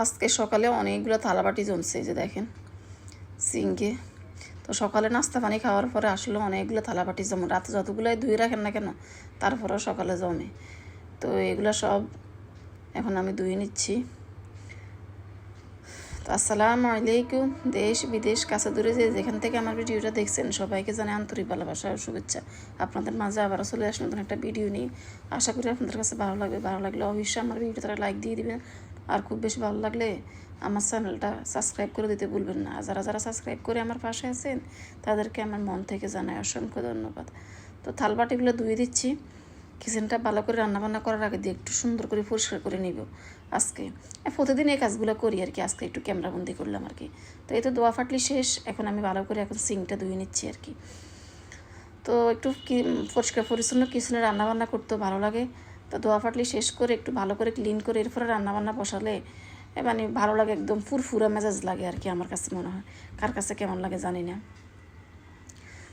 আজকে সকালে অনেকগুলো থালাবাটি জমছে, যে দেখেন সিঙ্কে। তো সকালে নাস্তা পানি খাওয়ার পরে আসলে অনেকগুলো থালাবাটি জমে, রাতে যতগুলোই ধুয়ে রাখেন না কেন তারপরেও সকালে জমে। তো এগুলো সব এখন আমি ধুয়ে নিচ্ছি। তো আসসালামু আলাইকুম, দেশ বিদেশ কাছে দূরে যে যেখান থেকে আমার ভিডিওটা দেখছেন সবাইকে জানাই আন্তরিক ভালোবাসা ও শুভেচ্ছা। আপনাদের মাঝে আবারও চলে আসলে নতুন একটা ভিডিও নিয়ে। আশা করি আপনাদের কাছে ভালো লাগবে। ভালো লাগলে অবশ্যই আমার ভিডিওটা তারা লাইক দিয়ে দিবেন, আর খুব বেশি ভালো লাগলে আমার চ্যানেলটা সাবস্ক্রাইব করে দিতে ভুলবেন না। যারা যারা সাবস্ক্রাইব করে আমার পাশে আছেন তাদেরকে আমার মন থেকে জানাই অসংখ্য ধন্যবাদ। তো থালবাটিগুলো ধুয়ে দিচ্ছি। কিচেনটা ভালো করে রান্নাবান্না করার আগে দিয়ে একটু সুন্দর করে পরিষ্কার করে নিব আজকে। প্রতিদিন এই কাজগুলো করি আর কি, আজকে একটু ক্যামেরাবন্দি করলাম আর কি। তো এই তো দোয়া ফাটলি শেষ, এখন আমি ভালো করে এখন সিঙ্কটা ধুয়ে নিচ্ছি আর কি। তো একটু পরিষ্কার পরিচ্ছন্ন কিচেনে রান্নাবান্না করতেও ভালো লাগে। তো দোয়া ফাটলি শেষ করে একটু ভালো করে ক্লিন করে এরপরে রান্নাবান্না বসালে মানে ভালো লাগে, একদম ফুরফুরা মেজাজ লাগে আর কি। আমার কাছে মনে হয়, কার কাছে কেমন লাগে জানি না।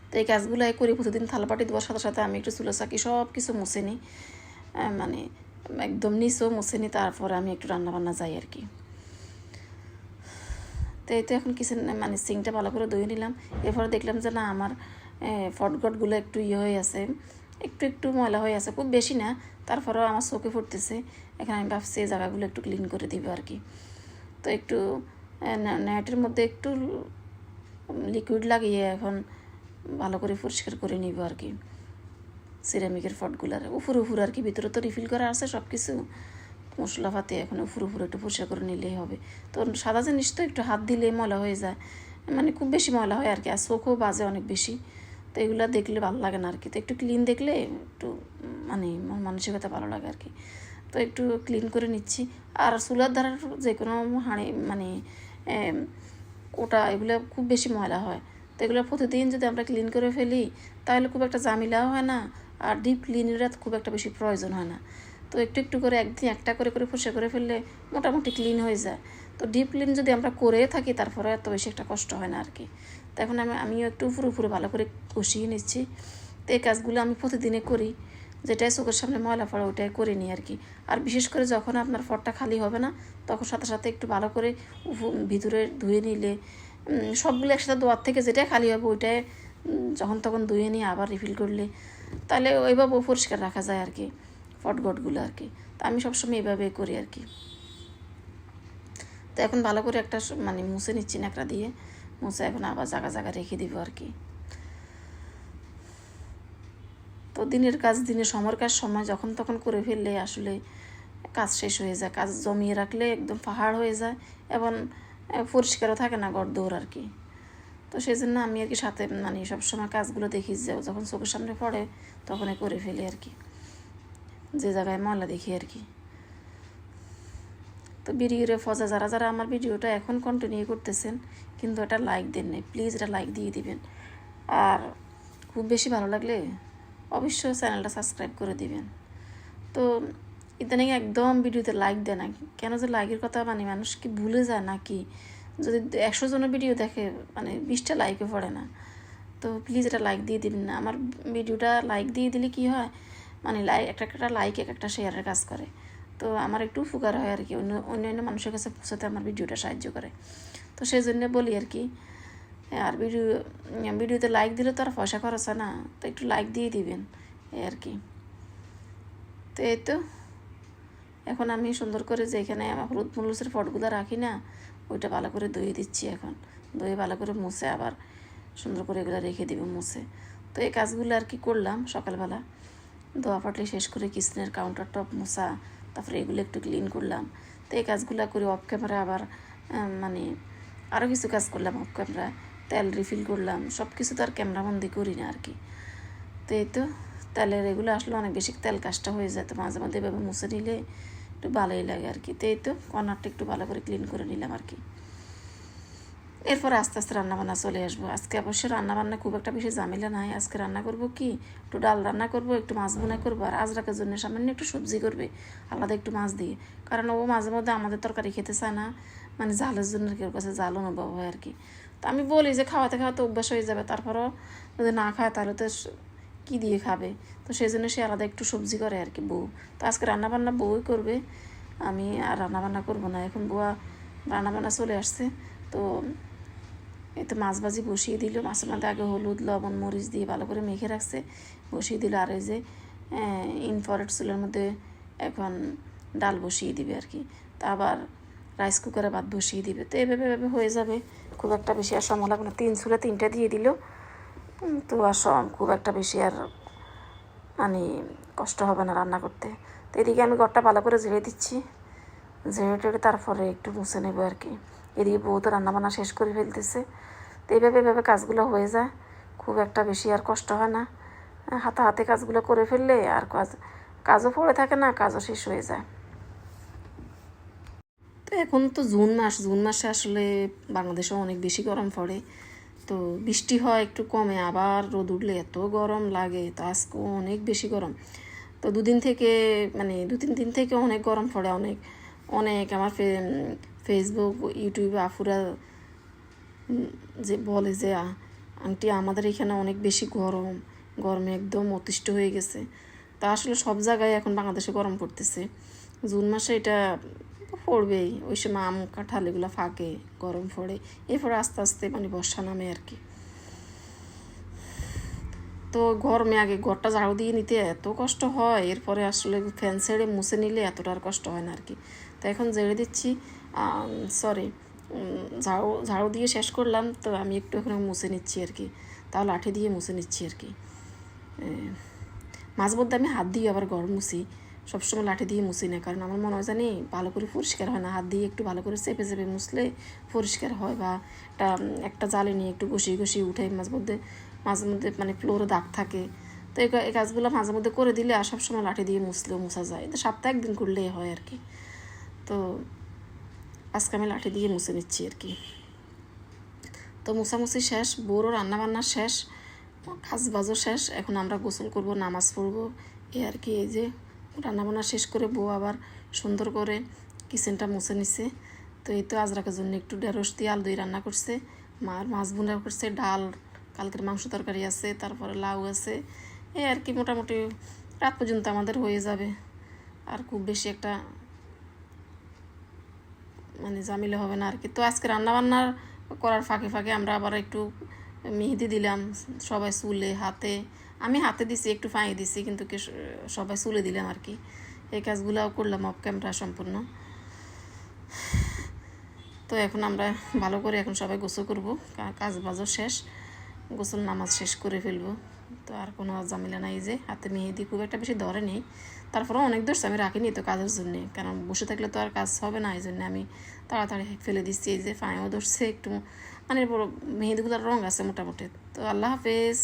তো এই কাজগুলো করি প্রতিদিন। থালাবাটি দেওয়ার সাথে সাথে আমি একটু চুলো চাকি সব কিছু মুছে নিই, মানে একদম নিচেও মুছে নিই, তারপরে আমি একটু রান্নাবান্না যাই আর কি। তো এই তো এখন কিচেন মানে সিঙ্কটা ভালো করে ধুয়ে নিলাম। এরপরে দেখলাম যে না, আমার ফটগটগুলো একটু হয়ে আছে, একটু একটু ময়লা হয়ে আছে, খুব বেশি না, তারপরেও আমার চোখে পড়তেছে। এখন আমি ভাবছি এই জায়গাগুলো একটু ক্লিন করে দিব আর কি। তো একটু নেটের মধ্যে একটু লিকুইড লাগিয়ে এখন ভালো করে পরিষ্কার করে নিব আর কি। সিরামিকের ফটগুলার উপর আর কি, ভিতরে তো রিফিল করা আছে সব কিছু মশলাপাতি, এখন উপর একটু পরিষ্কার করে নিলেই হবে। তো সাদা জিনিস তো একটু হাত দিলে ময়লা হয়ে যায়, মানে খুব বেশি ময়লা হয় আর কি, আর চোখও বাজে অনেক বেশি। তো এগুলো দেখলে ভালো লাগে না আর কি। তো একটু ক্লিন দেখলে একটু মানে মানসিকতা ভালো লাগে আর কি। তো একটু ক্লিন করে নিচ্ছি। আর চুলার ধারার যে কোনো হাঁড়ি মানে ওটা এগুলো খুব বেশি ময়লা হয়। তো এগুলো প্রতিদিন যদি আমরা ক্লিন করে ফেলি তাহলে খুব একটা ঝামেলাও হয় না, আর ডিপ ক্লিনের খুব একটা বেশি প্রয়োজন হয় না। তো একটু একটু করে একদিন একটা করে করে পরিষ্কার করে ফেললে মোটামুটি ক্লিন হয়ে যায়। তো ডিপ ক্লিন যদি আমরা করে থাকি তারপরে এত বেশি একটা কষ্ট হয় না আর কি। তো এখন আমিও একটু উপরে ভালো করে কষিয়ে নিচ্ছি। তো এই কাজগুলো আমি প্রতিদিনে করি, যেটাই চোখের সামনে ময়লা পড়ে ওইটাই করে নিই আর কি। আর বিশেষ করে যখন আপনার ফটটা খালি হবে না তখন সাথে সাথে একটু ভালো করে ভিতরে ধুয়ে নিলে, সবগুলো একসাথে ধোয়ার থেকে যেটাই খালি হবে ওইটাই যখন তখন ধুয়ে নিয়ে আবার রিফিল করলে তাহলে ওইভাবে পরিষ্কার রাখা যায় আর কি ফটগটগুলো আর কি। তো আমি সবসময় এইভাবে করি আর কি। তো এখন ভালো করে একটা মানে মুছে নিচ্ছি ন্যাকড়া দিয়ে, মুছে এখন আবার জায়গা জায়গা রেখে দিব আর কি। তো দিনের কাজ দিনে সময়ের কাজ সময় যখন তখন করে ফেললে আসলে কাজ শেষ হয়ে যায়। কাজ জমিয়ে রাখলে একদম পাহাড় হয়ে যায় এবং পরিষ্কারও থাকে না ঘর দৌড় আর কি। তো সেই জন্য আমি আর কি সাথে মানে সবসময় কাজগুলো দেখি যে যখন চোখের সামনে পড়ে তখনই করে ফেলি আর কি, যে জায়গায় ময়লা দেখি আর কি। তো ভিডিওরে ফজা যারা যারা আমার ভিডিওটা এখন কন্টিনিউ করতেছেন কিন্তু এটা লাইক দেন নাই, প্লিজ এটা লাইক দিয়ে দিবেন। আর খুব বেশি ভালো লাগলে অবশ্যই চ্যানেলটা সাবস্ক্রাইব করে দিবেন। তো ইদানিং একদম ভিডিওতে লাইক দেয় না কেন, যে লাইকের কথা মানে মানুষ কি ভুলে যায় নাকি? যদি 100 জনের ভিডিও দেখে মানে 20টা লাইকে পড়ে না। তো প্লিজ এটা লাইক দিয়ে দিবেন না। আমার ভিডিওটা লাইক দিয়ে দিলে কি হয়, মানে একটা একটা লাইক একটা শেয়ারের কাজ করে। তো আমার একটু উপকার হয় আর কি, অন্য মানুষের কাছে পৌঁছাতে আমার ভিডিওটা সাহায্য করে। তো সেই জন্য বলি আর কি। আর ভিডিওতে লাইক দিলে তো আর পয়সা খরচ হয় না, তো একটু লাইক দিয়ে দিবেন এই আর কি। তো এই তো এখন আমি সুন্দর করে যেখানে আমার হলুদ মরিচের ফটগুলো রাখি না ওইটা ভালো করে ধুয়ে দিচ্ছি। এখন ধুয়ে ভালো করে মুছে আবার সুন্দর করে এগুলো রেখে দিব মুছে। তো এই কাজগুলো আর কি করলাম সকালবেলা। ধোয়া ফাটলে শেষ করে কিচেনের কাউন্টার টপ মোছা, তারপরে এগুলো একটু ক্লিন করলাম। তো এই কাজগুলো করে অফ ক্যামেরা আবার মানে আরও কিছু কাজ করলাম অফ ক্যামেরা, তেল রিফিল করলাম। সব কিছু তো আর ক্যামেরাবন্দি করি না আর কি। তো এই তো তেলের এগুলো আসলে অনেক বেশি তেল কাজটা হয়ে যায়, তো মাঝে মাঝে এভাবে মুছে নিলে একটু ভালোই লাগে আর কি। তো এই তো কর্নারটা একটু ভালো করে ক্লিন করে নিলাম আর কি। এরপর আস্তে আস্তে রান্নাবান্না চলে আসবো। আজকে অবশ্যই রান্নাবান্না খুব একটা বেশি ঝামেলা নাই। আজকে রান্না করব কি, একটু ডাল রান্না করব, একটু মাছ বোনা করবো, আর আজরাকের জন্য সামান্য একটু সবজি করবে আলাদা একটু মাছ দিয়ে। কারণ ও মাঝে মধ্যে আমাদের তরকারি খেতে চায় না, মানে জালের জন্য কেউ কাছে জাল অনুভব হয় আর কি। তো আমি বলি যে খাওয়াতে খাওয়াতে অভ্যাস হয়ে যাবে, তারপরও যদি না খায় তাহলে তো কী দিয়ে খাবে। তো সেই জন্য সে আলাদা একটু সবজি করে আর কি বউ। তো আজকে রান্নাবান্না বউই করবে, আমি আর রান্নাবান্না করবো না। এখন বুয়া রান্না বান্না চলে আসছে। তো এই তো মাছ ভাজি বসিয়ে দিল, মাছের মধ্যে আগে হলুদ লবণ মরিচ দিয়ে ভালো করে মেখে রাখছে, বসিয়ে দিল। আর এই যে ইনফ্রারেড চুলের মধ্যে এখন ডাল বসিয়ে দিবে আর কি। তা আবার রাইস কুকারে ভাত বসিয়ে দিবে। তো এভাবে এভাবে হয়ে যাবে, খুব একটা বেশি আর সময় লাগবে না। 3 চুলে 3টা দিয়ে দিল, তো আর খুব একটা বেশি আর মানে কষ্ট হবে না রান্না করতে। তো এদিকে আমি ঘরটা ভালো করে ঝেড়ে দিচ্ছি, ঝেড়ে টেড়ে তারপরে একটু মুছে নেবো আর কি। এদিকে বউ তো রান্নাবান্না শেষ করে ফেলতেছে। তো এইভাবে এভাবে কাজগুলো হয়ে যায়, খুব একটা বেশি আর কষ্ট হয় না। হাতে হাতে কাজগুলো করে ফেললে আর কাজও পড়ে থাকে না, কাজও শেষ হয়ে যায়। তো এখন তো জুন মাস, জুন মাসে আসলে বাংলাদেশে অনেক বেশি গরম পড়ে। তো বৃষ্টি হয় একটু কমে, আবার রোদ উঠলে এত গরম লাগে। তো আজকে অনেক বেশি গরম। তো 2 দিন থেকে মানে 2-3 দিন থেকে অনেক গরম পড়ে, অনেক অনেক। আমার ফেসবুক ইউটিউবে আফুরা যে বলে যে আন্টি আমাদের এখানে অনেক বেশি গরম, গরমে একদম অতিষ্ঠ হয়ে গেছে। তা আসলে সব জায়গায় এখন বাংলাদেশে গরম পড়তেছে। জুন মাসে এটা পড়বেই, ওই সময় আম কাঁঠাল এগুলো ফাঁকে, গরম পড়ে। এরপরে আস্তে আস্তে মানে বর্ষা নামে আর কি। তো গরমে আগে ঘরটা ঝাড়ু দিয়ে নিতে এত কষ্ট হয়, এরপরে আসলে ফ্যান ছেড়ে মুছে নিলে এতটা আর কষ্ট হয় না আর কি। তো এখন ঝেড়ে দিচ্ছি, সরি, ঝাড়ু ঝাড়ু দিয়ে শেষ করলাম। তো আমি একটু এখন মুছে নিচ্ছি আর কি, তাও লাঠি দিয়ে মুছে নিচ্ছি আর কি। মাঝে মধ্যে আমি হাত দিয়ে আবার ঘর মুছি, সবসময় লাঠি দিয়ে মুছি না, কারণ আমার মনে হয় জানি ভালো করে পরিষ্কার হয় না। হাত দিয়ে একটু ভালো করে চেপে চেপে মুছলে পরিষ্কার হয়, বা একটা জালে নিয়ে একটু ঘষিয়ে ঘষিয়ে উঠাই। মাঝে মধ্যে মানে ফ্লোরে দাগ থাকে। তো এই কাজগুলো মাঝে মধ্যে করে দিলে আর সবসময় লাঠি দিয়ে মুছলেও মুছা যায়। তো সপ্তাহে একদিন করলেই হয় আর কি। তো আজকে আমি লাঠি দিয়ে মুছে নিচ্ছি আর কি। তো মুছামুছি শেষ, বউরও রান্নাবান্না শেষ, কাজ বাজও শেষ। এখন আমরা গোসল করব, নামাজ পড়বো, এই আর কি। এই যে রান্নাবান্না শেষ করে বউ আবার সুন্দর করে কিচেনটা মুছে নিছে। তো এই তো আজরাকের জন্য একটু ঢেঁড়স দিয়ে আলু দিয়ে রান্না করছে, মার মাছ বোনা করছে, ডাল, কালকের মাংস তরকারি আছে, তারপরে লাউ আছে। এই আর কি, মোটামুটি রাত পর্যন্ত আমাদের হয়ে যাবে। আর খুব বেশি একটা মানে জামিলে হবে না আর কি। তো আজকে রান্নাবান্নার করার ফাঁকে ফাঁকে আমরা আবার একটু মেহেদি দিলাম সবাই চুলে, হাতে। আমি হাতে দিছি, একটু ফাঁয়ে দিছি, কিন্তু সবাই চুলে দিলাম আর কি। এই কাজগুলোও করলাম অফ ক্যামেরা সম্পূর্ণ। তো এখন আমরা ভালো করে এখন সবাই গোসল করবো, কাজ বাজও শেষ, গোসল নামাজ শেষ করে ফেলবো। তো আর কোনো ঝামেলা নাই। যে হাতে মেহেদি খুব একটা বেশি ধরে নেই, তারপরেও অনেক ধরছে, আমি রাখিনি তো কাজের জন্যে, কারণ বসে থাকলে তো আর কাজ হবে না। এই জন্য আমি তাড়াতাড়ি ফেলে দিচ্ছি। এই যে ফাঁয়েও ধরছে একটু, মানে বড় মেহেদিগুলোর রঙ আছে মোটামুটি। তো আল্লাহ হাফেজ।